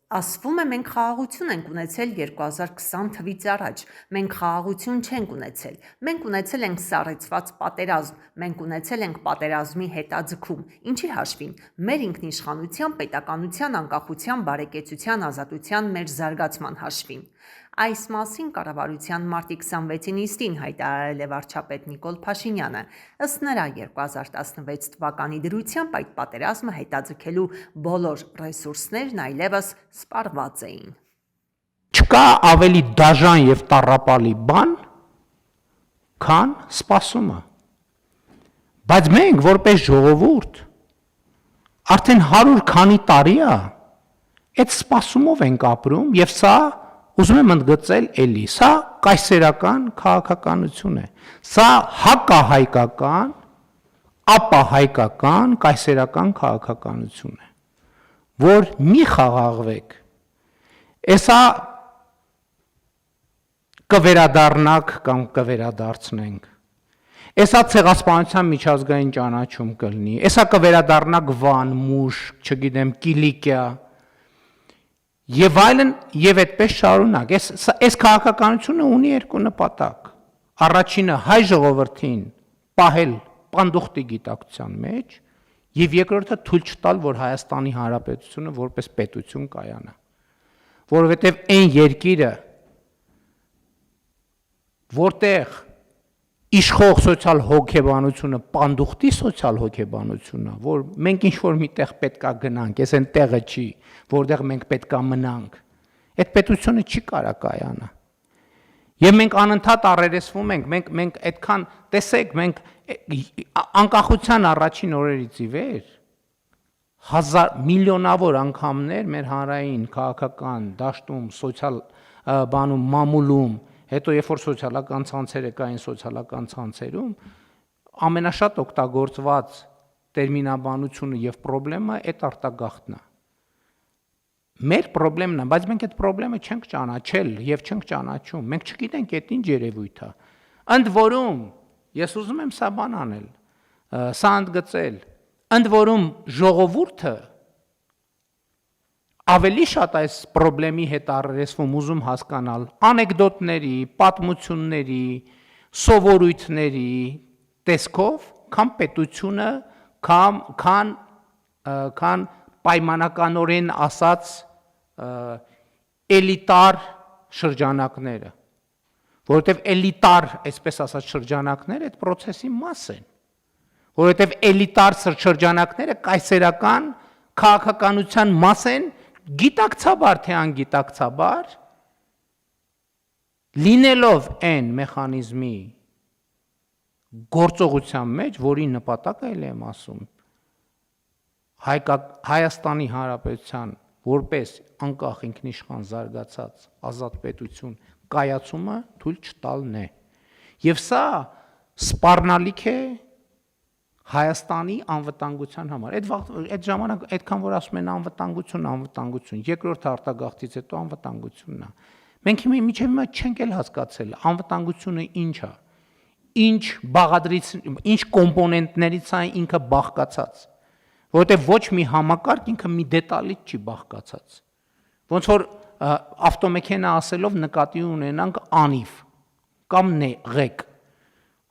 Ասվում է մենք խաղաղություն ենք ունեցել 2020 թվից առաջ, մենք խաղաղություն չենք ունեցել, մենք ունեցել ենք սառեցված պատերազմ, մենք ունեցել ենք պատերազմի հետաձգում, ինչի հաշվին, մեր ինքնիշխանության, պետականության, անկախության, բարեկեցության, ազատության, մեր զարգացման հաշվին։ Այս մասին կառավարության մարտի 26-ի նիստին հայտարարել է վարչապետ Նիկոլ Փաշինյանը, ըստ նրա 2016 թվականի դրությամբ այդ պատերազմը հետաձգելու բոլոր ռեսուրսներն այլևս սպառված էին։ Չկա ավելի դաժան եւ տառապալի բան, քան սպասումը։ Բայց մենք որպես ժողովուրդ արդեն 100 քանի տարի է այդ սպասումով ենք ապրում եւ սա ուզում եմ ընդգծել էլի, սա կայսերական քաղաքականություն է։ Սա հակահայկական, ապահայկական, կայսերական քաղաքականություն է, որ մի խաղաղվեք։ Էսա կվերադառնաք կամ կվերադարձնենք։ Էսա ցեղասպանության միջազգային ճանաչում կլինի։ Էսա կվերադառնաք Վան, Մուշ, չգիտեմ, Կիլիկիա եւ այլն եւ այդպես շարունակ։ Այս քաղաքականությունը ունի երկու նպատակ։ Առաջինը հայ ժողովրդին պահել պանդուխտի գիտակցության մեջ եւ երկրորդը թույլ չտալ, որ Հայաստանի Հանրապետությունը որպես պետություն կայանա։ Որովհետեւ այն երկիրը, որտեղ իշխող սոցիալ հոգեբանությունը պանդուխտի սոցիալ հոգեբանությունն է, որ մենք ինչ-որ միտեղ պետքա գնանք, այս այն տեղը չի, որտեղ մենք պետքա մնանք, այդ պետությունը չի կարա կայանա։ Եվ մենք անընդհատ առերեսվում ենք, մենք այդքան, տեսեք, մենք անկախության առաջին օրերից ի վեր միլիոնավոր անգամներ մեր հանրային, քաղաքական, դաշտում, սոցիալ բանում, մամուլում, հետո երբ որ սոցիալական ցանցերը կային սոցիալական ցանցերում, ամենաշատ օգտագործված տերմինաբանությունը եւ խնդրեմը այդ արտագաղթն է։ Մեր խնդրեմն է, բայց մենք այդ խնդրեմը չենք ճանաչել եւ չենք ճանաչում։ Մենք չգիտենք այդ ինչ երևույթ է։ Ընդ որում, ես ուզում եմ սա բան անել, սա ընդգծել, ընդ որում ժողովուրդը ավելի շատ այս խնդրեմի հետ առերեսվում ուզում հասկանալ անեկդոտների, պատմությունների, սովորույթների տեսքով, քան պետությունը, քան պայմանականորեն ասած էլիտար շրջանակները, որովհետև էլիտար, այսպես ասած, շրջանակները այդ process-ի մաս են, որովհետև էլիտար շրջանակները կայսերական քաղաքականության մաս են, գիտակցաբար թե անգիտակցաբար, լինելով այն մեխանիզմի գործողության մեջ, որի նպատակը էլ եմ ասում, Հայաստանի Հանրապետության որպես անկախ ինքնիշխան զարգացած ազատ պետություն կայացումը թույլ չտալն է։ Եվ սա սպառնալիք է Հայաստանի անվտանգության համար։ Այդ ժամանակ այդքան որ ասում են անվտանգություն, երկրորդ արտագաղթից հետո անվտանգությունն է։ Մենք մինչև հիմա չենք էլ հասկացել անվտանգությունը ինչ է, ինչ կոմպոնենտներից է ինքը բաղկացած, որովհետև ոչ մի համակարգ ինքը մի դետալից չի բաղկացած։ Ոնց որ ավտոմեքենա ասելով նկատի ունենանք անիվ կամ ղեկ։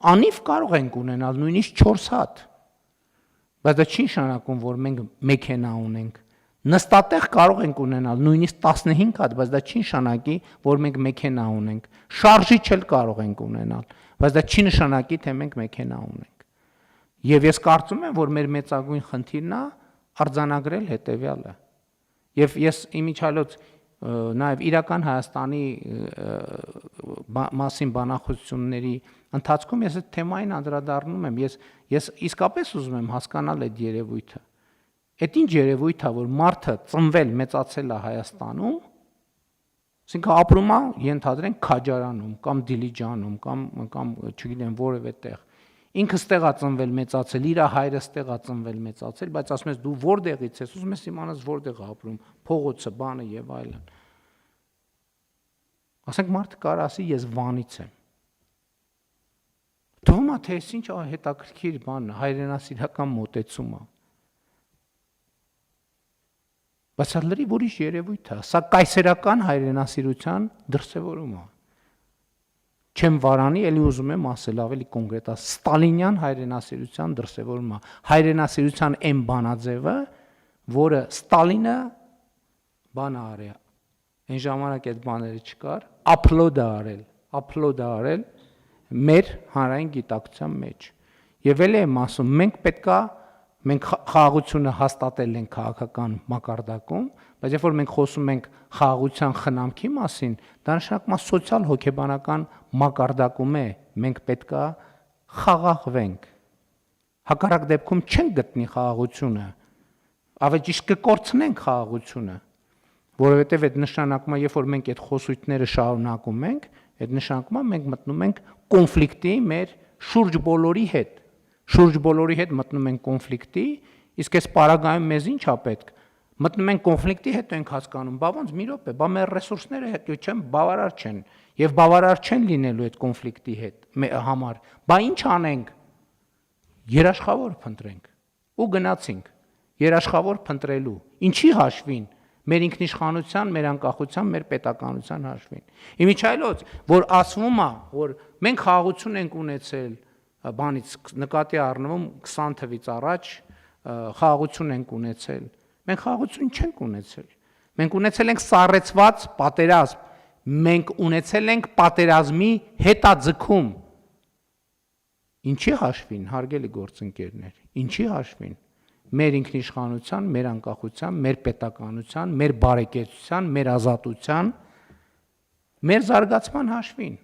Անիվ կարող ենք ունենալ նույնիսկ 4 հատ, բայց դա չի նշանակում, որ մենք մեքենա ունենք։ Նստատեղ կարող ենք ունենալ նույնիսկ 15 հատ, բայց դա չի նշանակի, որ մենք մեքենա ունենք։ Շարժիչ էլ կարող ենք ունենալ, բայց դա չի նշանակի, թե մենք մեքենա ունենք։ Եվ ես կարծում եմ, որ մեր մեծագույն խնդիրն է արձանագրել հետևյալը։ Եվ ես իմիջիալոց նաև իրական Հայաստանի մասին բանախոսությունների ընթացքում ես այդ թեմային անդրադառնում եմ, ես իսկապես ուզում եմ հասկանալ այդ երևույթը։ Այդ ինչ երևույթ է, որ մարդը ծնվել, մեծացել է Հայաստանում, ասինքն ապրում է, ենթադրենք Քաջարանում կամ Դիլիջանում կամ չգիտեմ որևէ տեղ։ Ինքը ստեղ է ծնվել, մեծացել, իր հայրը ստեղ է ծնվել, մեծացել, բայց ասում ես դու որտեղից ես, ուզում ես իմանաս որտեղ է ապրում, փողոցը, բանը եւ այլն։ Ասենք մարդը կարող ասի ես Վանից եմ։ Թվում է թե այս ինչ հետաքրքիր բան է, հայրենասիրական մոտեցում է։ Բայց սա լրիվ ուրիշ երևույթ է, սա կայսերական հայրենասիրության դրսևորում է։ Չեմ վարանի, ելի ուզում եմ ասել ավելի կոնկրետ, ստալինյան հայրենասիրության դրսևորում է։ Հայրենասիրության այն բանաձևը, որը Ստալինը բան արել, այն ժամանակ այդ բաները չկար, upload արել մեր հանրային գիտակցության մեջ։ Եվ էլ եմ ասում, մենք խաղաղությունը հաստատել ենք քաղաքական մակարդակում, բայց երբ որ մենք խոսում ենք խաղաղության խնամքի մասին, դա նշանակում է սոցիալ հոգեբանական մակարդակում է, մենք պետքա խաղաղվենք։ Հակառակ դեպքում չենք գտնի խաղաղությունը, ավելի ճիշտ կկորցնենք խաղաղությունը, որովհետև այդ նշանակում է, երբ որ մենք այդ խոսույթները շարունակում ենք, այդ նշանակում է մենք մտնում ենք կոնֆլիկտի մեր շուրջ բոլորի հետ մտնում ենք կոնֆլիկտի, իսկ այս պարագայում մեզ ինչ է պետք։ Մտնում ենք կոնֆլիկտի, հետո ենք հասկանում, բա ոնց մի րոպե, բա մեր ռեսուրսները հետո չեն բավարար չեն, եւ բավարար չեն լինելու այդ կոնֆլիկտի համար։ Բա ինչ անենք։ Երաշխավոր փնտրենք։ Ու գնացինք երաշխավոր փնտրելու։ Ինչի հաշվին։ Մեր ինքնիշխանության, մեր անկախության, մեր պետականության հաշվին։ Իմիջայլոց, որ ասվում է, որ մենք խաղաղություն ենք ունեցել բանից նկատի առնվում 20 թվից առաջ խաղաղություն ենք ունեցել։ Մենք խաղաղություն չենք ունեցել։ Մենք ունեցել ենք սառեցված պատերազմ։ Մենք ունեցել ենք պատերազմի հետաձգում։ Ինչի հաշվին, հարգելի գործընկերներ, ինչի հաշվին։ Մեր ինքնիշխանության, մեր անկախության, մեր պետականության, մեր բարեկեցության, մեր ազատության, մեր զարգացման հաշվին։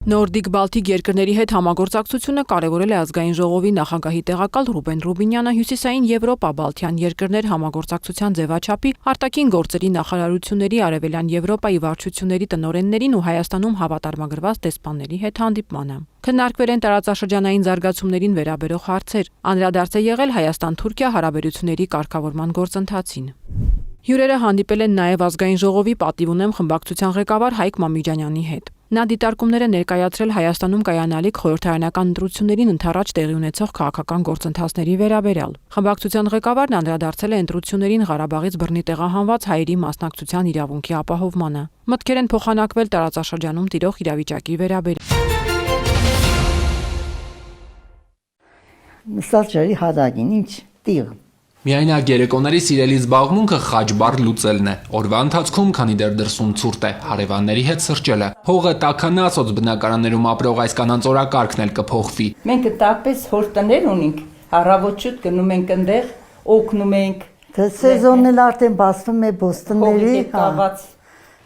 Նորդիկ Բալթիկ երկրների հետ համագործակցությունը կարևորել է ազգային ժողովի նախագահի տեղակալ Ռուբեն Ռուբինյանը Հյուսիսային Եվրոպա-Բալթյան երկրներ համագործակցության ձևաչափի արտաքին գործերի նախարարությունների Արևելյան Եվրոպայի վարչությունների տնօրեններին ու Հայաստանում հավատարմագրված դեսպանների հետ հանդիպմանը։ Քննարկվել են տարածաշրջանային զարգացումներին վերաբերող հարցեր, անդրադարձ է եղել Հայաստան-Թուրքիա հարաբերությունների կարգավորման գործընթացին։ Հյուրերը հանդիպել են նաև ազգային ժողովի պատիվ ունեմ խմբակցության ղեկավար Հայկ Մամիջանյանի հետ։ Նա դիտարկումներ է ներկայացրել Հայաստանում կայանալիք խորհրդարանական ընտրություններին ընդառաջ տեղի ունեցող քաղաքական գործընթացների վերաբերյալ։ Խմբակցության ղեկավարն անդրադարձել է ընտրություններին Ղարաբաղից բռնի տեղահանված հայերի մասնակցության իրավունքի ապահովմանը։ Մտքեր են փոխանակվել տարածաշրջանում տիրող իրավիճակի վերաբերյալ։ Նստած ջրի հատակին ինչ տիղ։ Միայնակ երեկոների սիրելի զբաղմունքը խաչբար լուծելն է։ Օրվա ընթացքում, քանի դեռ դրսում ցուրտ է, հարևանների հետ սրճելը։ Հողը տաքանա սոցբնակարաններում ապրող այս կանանց օրակարգն էլ կփոխվի։ Մենք տակպես հոր տներ ունենք, առավոտ գնում ենք այնտեղ, օգնում ենք։ Դա սեզոնն էլ արդեն բացվում է բոստանների,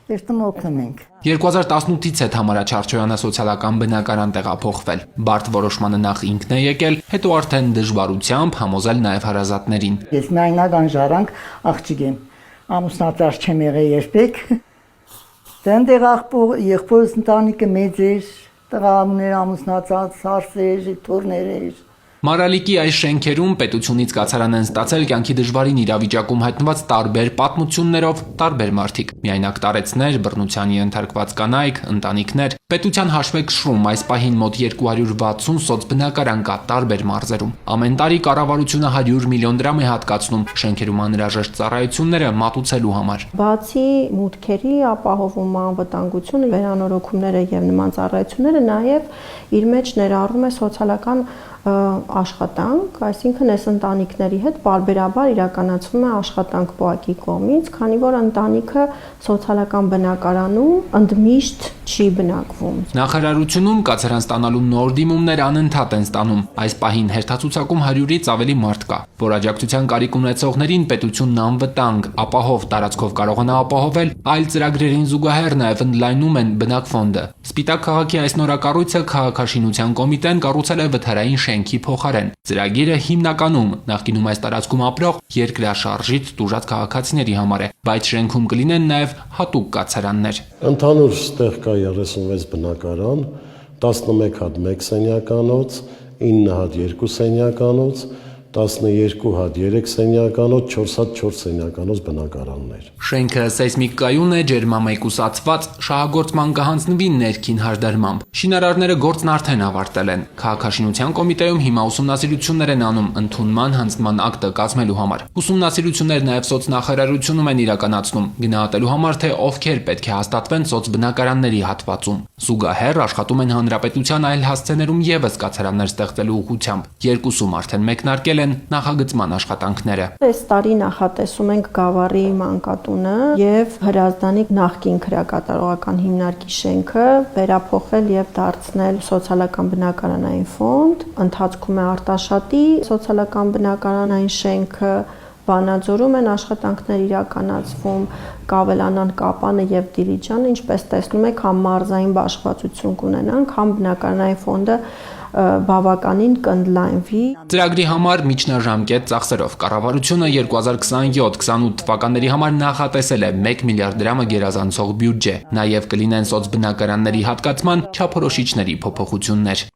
երթում օգնում ենք։ 2018-ից հետ Համարաչարչոյանը սոցիալական բնակարան տեղափոխվել։ Բարդ որոշմանը նախ ինքն է եկել, հետո արդեն դժվարությամբ համոզել նաև հարազատներին։ Ես միայնական ժառանգ աղջիկ եմ, ամուսնատար չեմ եղել երբեք։ Դեռ եղբորս ընտանիքը մեծ էր, տղաներ ամուսնացած, հարսեր, թորներ էր։ Մարալիկի այս շենքերում պետությունից կացարան են ստացել կյանքի դժվարին իրավիճակում հայտնված տարբեր պատմություններով տարբեր մարդիկ։ Միայնակ տարեցներ, բռնության ենթարկված կանայք, ընտանիքներ։ Պետության հաշվեկշռում այս պահին մոտ 260 սոցբնակարան կա տարբեր մարզերում։ Ամեն տարի կառավարությունը 100 միլիոն դրամ է հատկացնում շենքերում անհրաժեշտ ծառայությունները մատուցելու համար։ Բացի մուտքերի ապահովում անվտանգությունը, վերանորոգումները եւ նման ծառայությունները նաեւ իր մեջ ներառում է սոցիալական աշխատանք, այսինքն այս ընտանիքների հետ բարբերաբար իրականացվում է աշխատանք ՊՕԱԿ-ի կողմից, քանի որ ընտանիքը սոցիալական բնակարանում ընդմիշտ չի բնակվում։ Նախարարությունում կացարան ստանալու նոր դիմումներ անընդհատ են ստանում։ Այս պահին հերթացուցակում 100-ից ավելի մարդ կա, որ աջակցության կարիք ունեցողներին պետությունն անվտանգ, ապահով տարածքով կարողանա ապահովել, այլ ծրագրերին զուգահեռ նաև ընդլայնում են բնակֆոնդը։ Սպիտակ քաղաքի այս նորակառույցը քաղաքաշինության կոմիտեն կառուցել է վթարային շենքի փոխարեն։ Ծրագիրը հիմնականում նախկինում այս տարածքում ապրող երկրաշարժից տուժած քաղաքացիների համար է, բայց շենքում կլինեն նաև հատուկ կացարաններ։ Ընդհանուր ստեղ կա 36 բնակարան, 11 հատ 1 սենյականոց, 9 հատ 2 սենյականոց, 12 հատ 3 սենյականոց, 4 հատ 4 սենյականոց բնակարաններ։ Շենքը սեյսմիկ կայուն է, ջերմամեկուսացված, շահագործման կհանձնվի ներքին հարդարմամբ։ Շինարարները գործն արդեն ավարտել են։ Քաղաքաշինության կոմիտեում հիմա ուսումնասիրություններ են անում ընդունման հանձնման ակտը կազմելու համար։ Ուսումնասիրություններ նաև սոցնախարարությունում են իրականացնում, գնահատելու համար, թե ովքեր պետք է հաստատվեն սոցբնակարանների հատվածում։ Զուգահեռ աշխատում են հանրապետության այլ հասցեներում եւս կացարաններ ստեղծելու ուղղությամբ։ Երկուսում արդեն մեկնարկել են նախագծման աշխատանքները։ Այս տարի նախատեսում ենք Գավառի մանկատունը եւ Հրազդանի նախկին քրեակատարողական հիմնարկի շենքը վերափոխել եւ դարձնել սոցիալական բնակարանային ֆոնդ։ Ընթացքում է Արտաշատի սոցիալական բնակարանային շենքը, Վանաձորում են աշխատանքներ իրականացվում, կավելանան Կապանը եւ Դիլիջանը, ինչպես տեսնում եք, համ մարզային բաշխվածություն կունենանք, համ բնակարանային ֆոնդը բավականին կընդլայնվի։ Ծրագրի համար միջնաժամկետ ծախսերով կառավարությունը 2027-28 թվականների համար նախատեսել է 1 միլիարդ դրամը գերազանցող բյուջե, նաև կլինեն սոցբնակարանների հատկացման չափորոշիչների փոփոխություններ։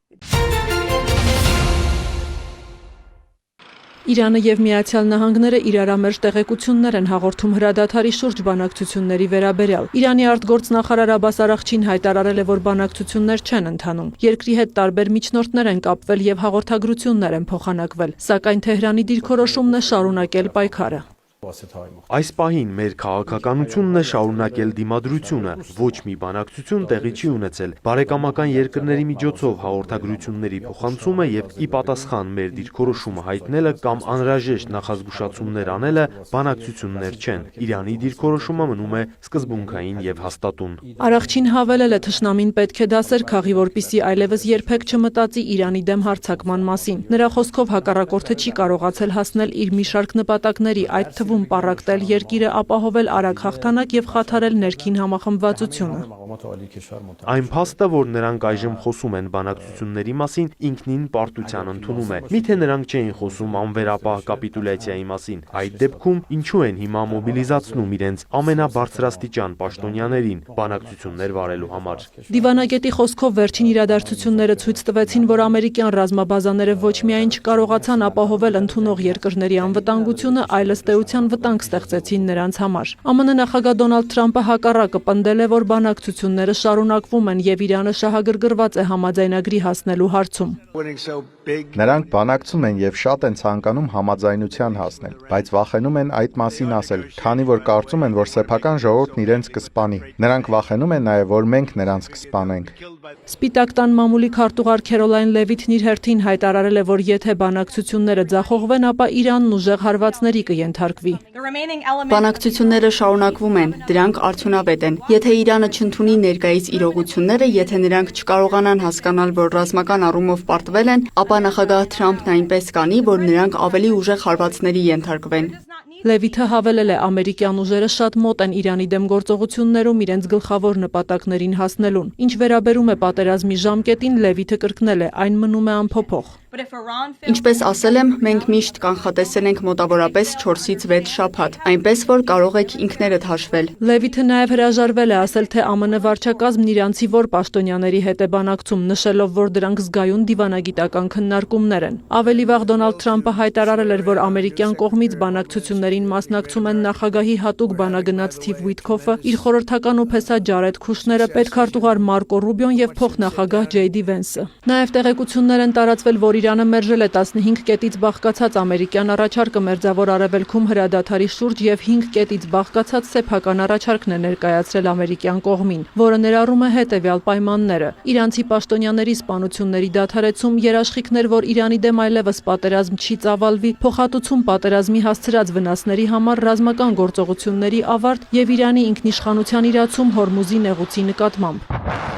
Իրանը եւ Միացյալ Նահանգները իրարամերժ տեղեկություններ են հաղորդում հրադադարի շուրջ բանակցությունների վերաբերյալ։ Իրանի արտգործնախարար Աբբաս Արաղչին հայտարարել է, որ բանակցություններ չեն ընթանում։ Երկրի հետ տարբեր միջնորդներ են կապվել եւ հաղորդագրություններ են փոխանակվել, սակայն Թեհրանի դիրքորոշումն է շարունակել պայքարը։ Այս պահին մեր քաղաքականությունն է շարունակել դիմադրությունը, ոչ մի բանակցություն տեղի չի ունեցել, բարեկամական երկրների միջոցով հաղորդագրությունների փոխանցումը եւ ի պատասխան մեր դիրքորոշումը հայտնելը կամ անհրաժեշտ նախազգուշացումներ անելը բանակցություններ չեն։ Իրանի դիրքորոշումը մնում է սկզբունքային եւ հաստատուն։ Արաղչին հավելել է, թշնամին պետք է դասեր քաղի, որպեսզի այլևս երբեք չմտածի Իրանի դեմ հարձակման մասին։ Նրա խոսքով հակառակորդը չի կարողացել հասնել իր մի շարք նպատակների, այդ թվում պառակտել երկիրը, ապահովել արագ հաղթանակ եւ խաթարել ներքին համախմբվածությունը։ Այն փաստը, որ նրանք այժմ խոսում են բանակցությունների մասին, ինքնին պարտության ընդունում է։ Միթե նրանք չէին խոսում անվերապահ կապիտուլյացիայի մասին։ Այդ դեպքում ինչու են հիմա մոբիլիզացնում իրենց ամենաբարձրաստիճան պաշտոնյաներին բանակցություններ վարելու համար։ Դիվանագետի խոսքով վերջին իրադարձությունները ցույց տվեցին, որ ամերիկյան ռազմաբազաները ոչ միայն չկարողացան ապահովել ընդունող երկրների անվտանգությունը, այլ ըստ էության վտանգ ստեղծեցին նրանց համար։ ԱՄՆ նախագահ Դոնալդ Թրամփը հակառակը պնդել է, որ բանակցությունները շարունակվում են եւ Իրանը շահագրգռված է համաձայնագրի հասնելու հարցում։ Նրանք բանակցում են եւ շատ են ցանկանում համաձայնության հասնել, բայց վախենում են այդ մասին ասել, քանի որ կարծում են, որ սեփական ժողովուրդն իրենց կսպանի։ Նրանք վախենում են նաեւ, որ մենք նրանց կսպանենք։ Սպիտակ տան մամուլի քարտուղար Քերոլայն Լևիթն իր հերթին հայտարարել է, որ եթե բանակցությունները ձախողվեն, ապա Իրանն ուժեղ հարվածների կենթարկվի։ Բանակցությունները շարունակվում են, դրանք արդյունավետ են։ Եթե Իրանը չընդունի ներկայիս իրողությունները, եթե նրանք չկարողանան հասկանալ, որ ռազմական առումով պարտվել են, ապա նախագահ Թրամփն այնպես կանի, որ նրանք ավելի ուժեղ հարվածների ենթարկվեն։ Լևիթը հավելել է, ամերիկյան ուժերը շատ մոտ են Իրանի դեմ գործողություններում իրենց գլխավոր նպատակներին հասնելուն։ Ինչ վերաբերում է պատերազմի ժամկետին, Լևիթը կրկնել է, այն մնում է անփոփոխ։ Ինչպես ասել եմ, մենք միշտ կանխատեսել ենք մոտավորապես 4-ից 6 շաբաթ, այնպես որ կարող եք ինքներդ հաշվել։ Լևիթը նաև հրաժարվել է ասել, թե ԱՄՆ վարչակազմն իրանցի որ պաշտոնյաների հետ է բանակցում, նշելով, որ դրանք զգայուն դիվանագիտական քննարկումներ են։ Ավելի վաղ Դոնալդ Թրամփը հայտարարել էր, որ ամերիկյան կողմից բանակցություններին մասնակցում են նախագահի հատուկ բանագնաց Սթիվ Ուիթքոֆը, իր խորհրդական ուփեսա Ջարեդ Քուշները, պետքարտուղար Մարկո Ռուբիոն եւ փոխնախագահ Ջեյ Դի Վենսը։ Նաև տեղեկություններ են տարածվել, որ Իրանը մերժել է 15 կետից բաղկացած ամերիկյան առաջարկը Մերձավոր Արևելքում հրադադարի շուրջ եւ 5 կետից բաղկացած սեփական առաջարկն է ներկայացրել ամերիկյան կողմին, որը ներառում է հետեւյալ պայմանները. իրանցի պաշտոնյաների սպանությունների դադարեցում, երաշխիքներ, որ Իրանի դեմ այլևս պատերազմ չի ծավալվի, փոխհատուցում պատերազմի հասցրած վնասների համար, ռազմական գործողությունների ավարտ եւ Իրանի ինքնիշխանության իրացում Հորմուզի նեղուցի նկատմամբ։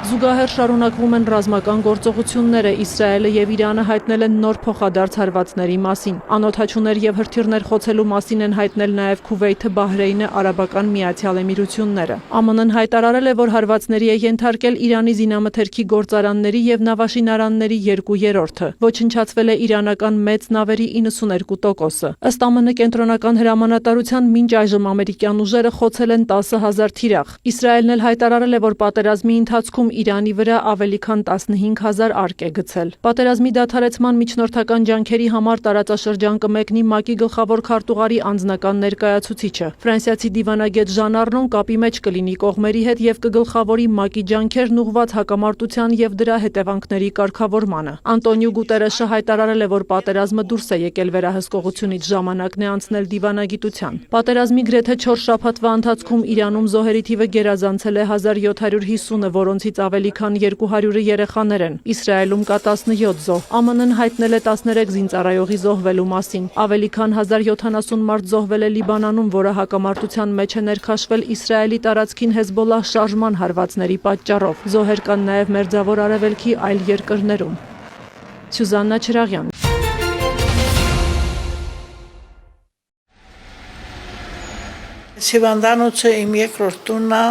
Զուգահեռ շարունակվում են ռազմական գործողությունները, Իսրայելը եւ Իրանը հայտնել են նոր փոխադարձ հարվածների մասին։ Անօդաչուներ եւ հրթիռներ խոցելու մասին են հայտնել նաեւ Քուվեյթը, Բահրեյնը, Արաբական Միացյալ Էմիրությունները։ ԱՄՆ-ն հայտարարել է, որ հարվածների է ենթարկել Իրանի զինամթերքի գործարանների եւ նավաշինարանների 2/3-ը։ Ոչնչացվել է իրանական մեծ նավերի 92%-ը։ Ըստ ԱՄՆ կենտրոնական հրամանատարության մինչ այժմ ամերիկյան ուժերը խոցել են 10,000 թիրախ։ Իսրայելն էլ հայտարարել է, որ պատերազմի ընթացքում Իրանի վրա ավելի քան 15000 արկ է գցել։ Պատերազմի դադարեցման միջնորդական ջանքերի համար տարածաշրջան կմեկնի ՄԱԿ-ի գլխավոր քարտուղարի անձնական ներկայացուցիչը։ Ֆրանսիացի դիվանագետ Ժան Արնոն կապի մեջ կլինի կողմերի հետ եւ կգլխավորի ՄԱԿ-ի ջանքերն ուղղված հակամարտության եւ դրա հետևանքների կարգավորմանը։ Անտոնիո Գուտերեշը հայտարարել է, որ պատերազմը դուրս է եկել վերահսկողությունից, ժամանակն է անցնել դիվանագիտության։ Պատերազմի գրեթե 4 շաբաթվա ընթացքում Իրանում զոհերի թիվը գերազանցել է 1750-ը, որոնցից ավելի քան 200-ը երեխաներ են։ Իսրայելում կա 17 զոհ։ ԱՄՆ-ն հայտնել է 13 զինծառայողի զոհվելու մասին։ Ավելի քան 1070 մարդ զոհվել է Լիբանանում, որը հակամարտության մեջ է ներքաշվել Իսրայելի տարածքին Հեզբոլլահ շարժման հարվածների պատճառով։ Զոհեր կան նաև Մերձավոր Արևելքի այլ երկրներում։ Սյուզաննա Չրաղյան։ Հիվանդանոցը իմ երկրորդ տունն է,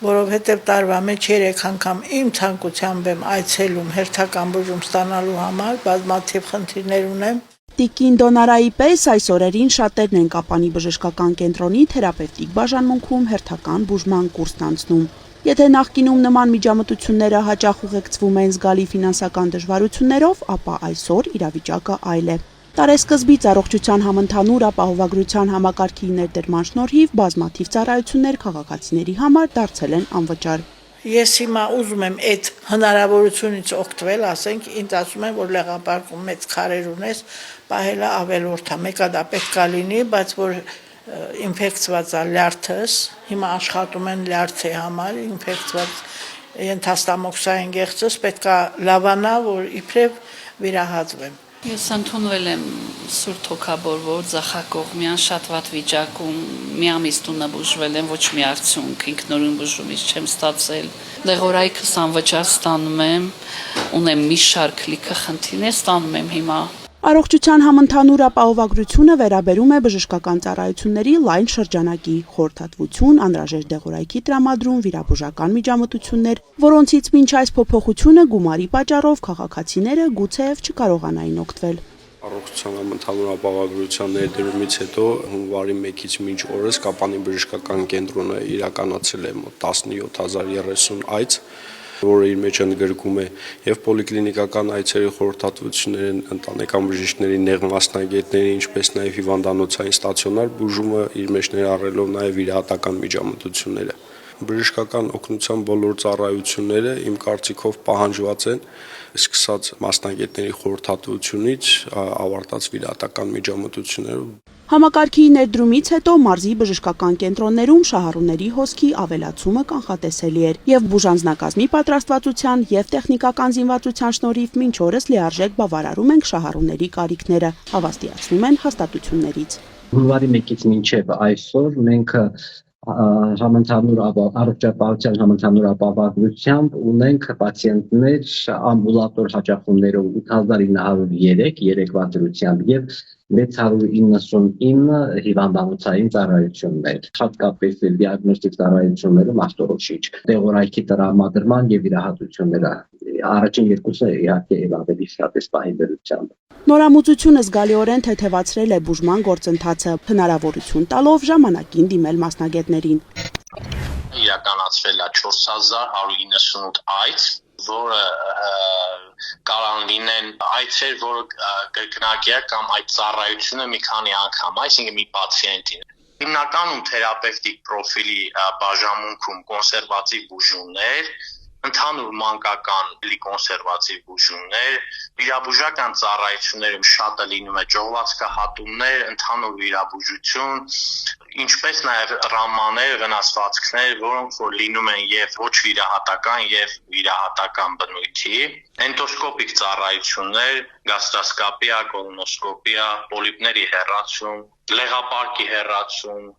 որովհետև տարվա մեջ 3 անգամ իմ ցանկությամբ եմ այցելում հերթական բուժում ստանալու համար, բազմաթիվ խնդիրներ ունեմ։ Տիկին Դոնարայի պես այս օրերին շատերն են Կապանի բժշկական կենտրոնի թերապևտիկ բաժանմունքում հերթական բուժման կուրսն անցնում։ Եթե նախկինում նման միջամտությունները հաճախ ուղեկցվում են զգալի ֆինանսական դժվարություններով, ապա այսօր իրավիճակը այլ է։ Տարեսկզբից առողջության համընդհանուր ապահովագրության համակարգի ներդրման շնորհիվ բազմաթիվ ծառայություններ քաղաքացիների համար դարձել են անվճար։ Ես հիմա ուզում եմ այդ հնարավորությունից օգտվել, ասենք, ինձ ասում են, որ Լեղապարկում մեծ քարեր ունես, պահելը ավելորդ է, մեկը դա պետք է լինի, բայց որ ինֆեկցված է լյարդս, հիմա աշխատում են լյարդի համար, ինֆեկցված ենթաստամոքսային գեղձս պետք է լավանա, որ իբրև վիրահատվեմ։ Ես ընդունվել եմ Սուրբ Թոքաբորվոր Ձախակողմյան շատ վատ վիճակում, մի ամիս տունը բուժվել եմ, ոչ մի արդյունք, ինքնուրույն բուժումից չեմ ստացել։ Դեղորայքս անվճար ստանում եմ, ունեմ մի շարք լիքը խնդիրներ, ստանում եմ հիմա։ Առողջության համընդհանուր ապահովագրությունը վերաբերում է բժշկական ծառայությունների լայն շրջանակի, խորհրդատվություն, անհրաժեշտ դեղորայքի տրամադրում, վիրաբուժական միջամտություններ, որոնցից մինչ այս փոփոխությունը գումարի պատճառով քաղաքացիները գուցեև չկարողանային օգտվել։ Առողջության համընդհանուր ապահովագրության ներդրումից հետո հունվարի 1-ից մինչ օրս Կապանի բժշկական կենտրոնը իրականացել է մոտ 17030 այց, որը իր մեջ ընդգրկում է եւ պոլիկլինիկական այցերի խորհրդատվություններ, ընտանեկան բժիշկների նեղ մասնագետների, ինչպես նաեւ հիվանդանոցային ստացիոնար բուժումը իր մեջ ներառելով նաեւ վիրահատական միջամտությունները։ Բժշկական օգնության բոլոր ծառայությունները իմ կարծիքով պահանջված են, սկսած մասնագետների խորհրդատվությունից ավարտած վիրահատական միջամտություններով։ Համակարգի ներդրումից հետո մարզի բժշկական կենտրոններում շահառուների հոսքի ավելացումը կանխատեսելի էր եւ բուժանձնակազմի պատրաստվածության եւ տեխնիկական զինվածության շնորհիվ մինչ օրս լիարժեք բավարարում ենք շահառուների կարիքները, հավաստիացնում են հաստատություններից։ Հունվարի 1-ից մինչև այսօր մենք համընդհանուր առողջապահության համընդհանուր ապահովագրությամբ ունենք պացիենտներ ամբուլատոր հաճախումներով 8903 երեկվա դրությամբ եւ 699 հիվանդանոցային ծառայություններ, հատկապես դիագնոստիկ ծառայություններում ախտորոշիչ, դեղորայքի տրամադրման եւ վիրահատությունները, առաջին երկուսը իհարկե եւ ավելի շատ է սպահի դրությամբ։ Նորամուծությունը զգալիորեն թեթևացրել է բուժման գործընթացը, հնարավորություն տալով ժամանակին դիմել մասնագետներին։ Իրականացվել է 4198 այց, որը կարող լինեն այցեր, որը կրկնակի կամ այդ ծառայությունը մի քանի անգամ, այսինքն մի պացիենտին։ Հիմնականում թերապևտիկ պրոֆիլի բաժանմունքում կոնսերվատիվ բուժումներ, ընդհանուր մանկական կոնսերվատիվ բուժումներ, վիրաբուժական ծառայությունները շատը լինում է ճողվածքահատումներ, ընդհանուր վիրաբուժություն, ինչպես նաև տրավմաներ, վնասվածքներ, որոնք որ լինում են եւ ոչ վիրահատական եւ վիրահատական բնույթի, էնդոսկոպիկ ծառայություններ, գաստրոսկոպիա, կոլոնոսկոպիա, պոլիպների հեռացում, լեղապարկի հեռացում։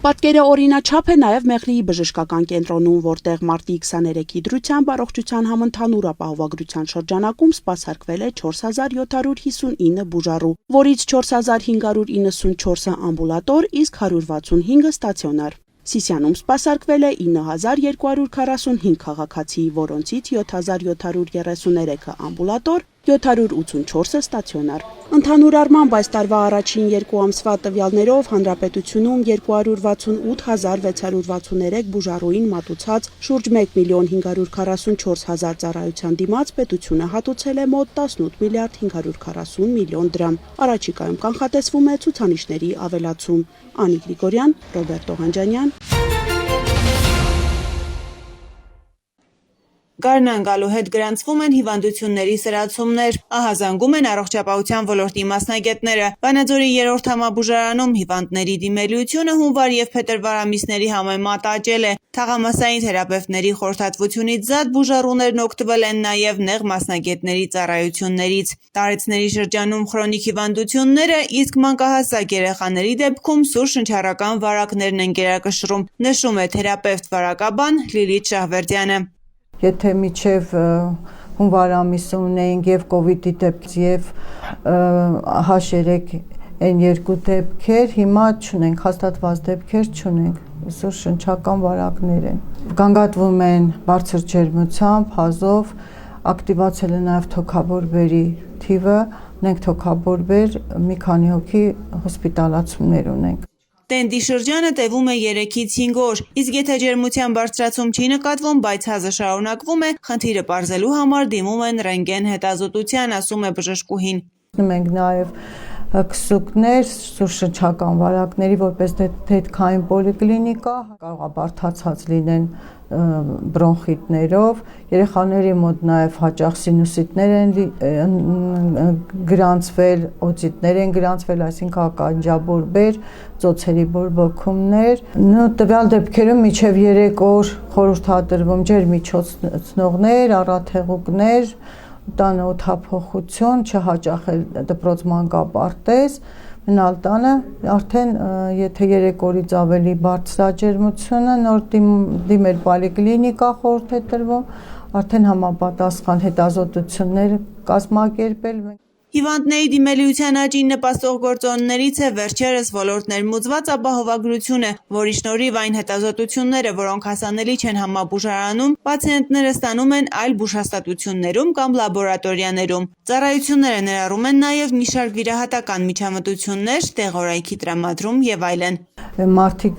Պատկերը օրինաչափ է նաև Մեղրիի բժշկական կենտրոնում, որտեղ մարտի 23-ի դրությամբ առողջության համընդհանուր ապահովագրության շրջանակում սպասարկվել է 4759 բուժառու, որից 4594-ը ամբուլատոր, իսկ 165-ը ստացիոնար։ Սիսիանում սպասարկվել է 9245 քաղաքացի, որոնցից 7733-ը ամբուլատոր, 784-ը ստացիոնար։ Ընդհանուր առմամբ այս տարվա առաջին 2 ամսվա տվյալներով հանրապետությունում 262.663 բուժառուին մատուցած շուրջ 1.544.000 ծառայության դիմաց պետությունը հատուցել է մոտ 18.540 միլիոն դրամ։ Առաջիկայում կանխատեսվում է ցուցանիշների ավելացում։ Անի Գրիգորյան, Ռոբերտ Օղանջանյան։ Գարնան գալու հետ գրանցվում են հիվանդությունների սրացումներ, ահազանգում են առողջապահության ոլորտի մասնագետները։ Վանաձորի 3-րդ համաբուժարանում հիվանդների դիմելիությունը հունվար և փետրվար ամիսների համեմատ աճել է։ Թաղամասային թերապևտների խորհրդատվությունից զատ բուժառուներն օգտվել են նաև նեղ մասնագետների ծառայություններից։ Տարեցների շրջանում քրոնիկ հիվանդությունները, իսկ մանկահասակ երեխաների դեպքում սուր շնչառական վարակներն են գերակշռում, նշում է թերապևտ վարակաբան Լիլիթ Շահվերդյանը։ Եթե միջև հունվար ամիսը ունեինք և կովիդի դեպք և H3N2 դեպքեր, հիմա չունենք, հաստատված դեպքեր չունենք, սուր շնչական վարակներ են։ Գանգատվում են բարձր ջերմությամբ, հազով, ակտիվացել է նաև թոքաբորբերի թիվը, ունենք թոքաբորբեր, մի քանի հոգի հոսպիտալացումներ ունենք։ Տենդի շրջանը տևում է 3-ից 5 օր, իսկ եթե ջերմության բարձրացում չի նկատվում, բայց հազը շարունակվում է, խնդիրը պարզելու համար դիմում են ռենտգեն հետազոտության, ասում է բժշկուհին։ Մենք նաև քսուկներ, սուրշնչական վարակների, որպես դետքային պոլիկլինիկա, կարող է բարդացած լինեն բրոնխիտներով, երեխաների մոտ նաև հաճախ սինուսիտներ են գրանցվել, օտիտներ են գրանցվել, այսինքն ականջաբորբեր, ծոցերի բորբոքումներ։ Տվյալ դեպքերում մինչև 3 օր խորհրդադրվում ջերմիջոցնողներ, առաթեղուկներ, տանը օդափոխություն, չհաճախել դպրոց մանկապարտեզ, մնալ տանը, արդեն եթե 3 օրից ավելի բարձրաջերմությունը, նոր դիմել պոլիկլինիկա խորհուրդ է տրվում, արդեն համապատասխան հետազոտություններ կազմակերպել։ Հիվանդների դիմելիության աճին նպաստող գործոններից է վերջերս ոլորտ ներմուծված ապահովագրությունը, որի շնորհիվ այն հետազոտությունները, որոնք հասանելի չեն համաբուժարանում, պացիենտները ստանում են այլ բուժհաստատություններում կամ լաբորատորիաներում։ Ծառայությունները ներառում են նաև մի շարք վիրահատական միջամտություններ, տեղորայքի տրամադրում եւ այլն։ Մարդիկ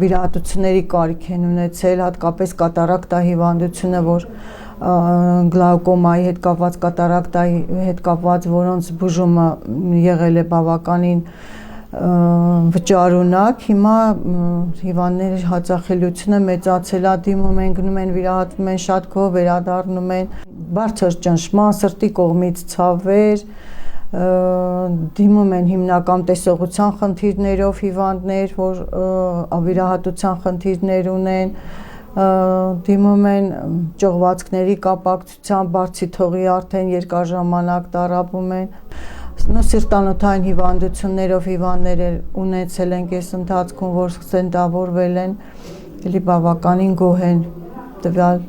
վիրահատությունների կարիք են ունեցել, հատկապես կատարակտա հիվանդությունը, որ գլաուկոմայի հետ կապված, կատարակտայի հետ կապված, որոնց բուժումը եղել է բավականին վճարունակ, հիմա հիվանդների հաճախելիությունը մեծացել է, դիմում են, գնում են, վիրահատվում են, շատ քո վերադառնում են, բարձր ճնշման, սրտի կողմից ցավեր, դիմում են հիմնական տեսողության խնդիրներով հիվանդներ, որ վիրահատության խնդիրներ ունեն, դիմում են ճողվածքների կապակցությամբ, բարձի թողի արդեն երկար ժամանակ տառապում են, սիրտանոթային հիվանդություններով հիվանդներ ունեցել ենք այս ընթացքում, որ ստենտավորվել են, էլի բավականին գոհ են տվյալ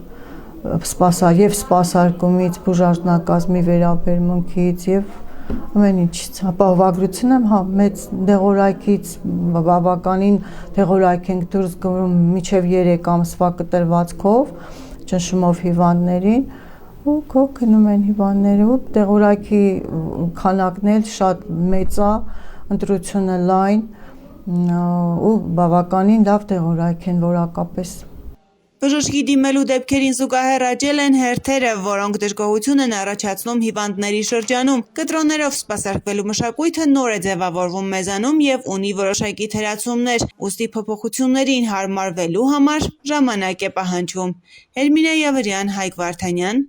սպասարկումից, բուժարժնակազմի վերաբերմունքից եւ ամեն ինչից, ապահովագրությունը մեծ դեղորայքից բավականին դեղորայք ենք դուրս գնում մինչև 3 ամսվա կտրվածքով ճնշումով հիվանդներին ու գնում են հիվանդները ու դեղորայքի քանակն էլ շատ մեծ է, ընտրությունը լայն ու բավականին լավ դեղորայք են որակապես։ Բժշկի դիմելու դեպքերին զուգահեռ աճել են հերթերը, որոնք դժգոհություն են առաջացնում հիվանդների շրջանում։ Կտրոններով սպասարկվելու մշակույթը նոր է ձևավորվում մեզանում եւ ունի որոշակի թերացումներ, ուստի փոփոխություններին հարմարվելու համար ժամանակ է պահանջվում։ Հերմինե Յավրյան, Հայկ Վարդանյան,